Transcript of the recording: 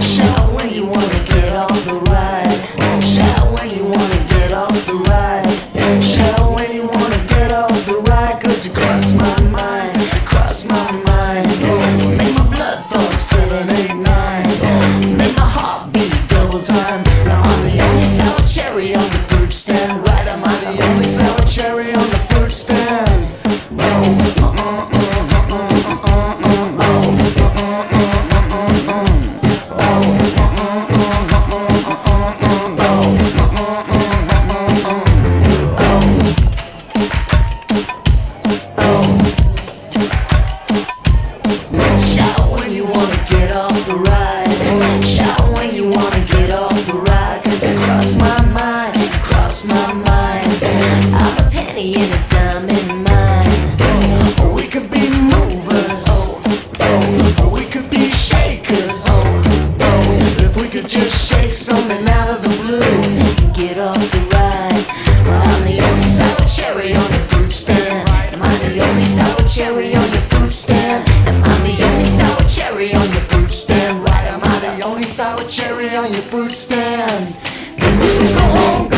Shout when you wanna get off the ride. Shout when you wanna get off the ride. Shout when you wanna get off the ride. 'Cause you cross my mind, cross my mind. Oh, make my blood thump 7, 8, 9. Make my heart beat double time. Now I'm the only sour cherry on the fruit stand. Right, am I the only sour cherry on the fruit stand? Shout when you wanna get off the ride. Shout when you wanna get off the ride. 'Cause it crossed my mind, crossed my mind. I'm a penny and a dime in mine. Or we could be movers, or we could be shakers. If we could just shake something out of the blue, get off the ride. But I'm the only sour cherry on the fruit stand. Am I the only sour cherry on your fruit stand? Am I the only sour cherry on your fruit stand? Right, am I the only sour cherry on your fruit stand? Then we go home.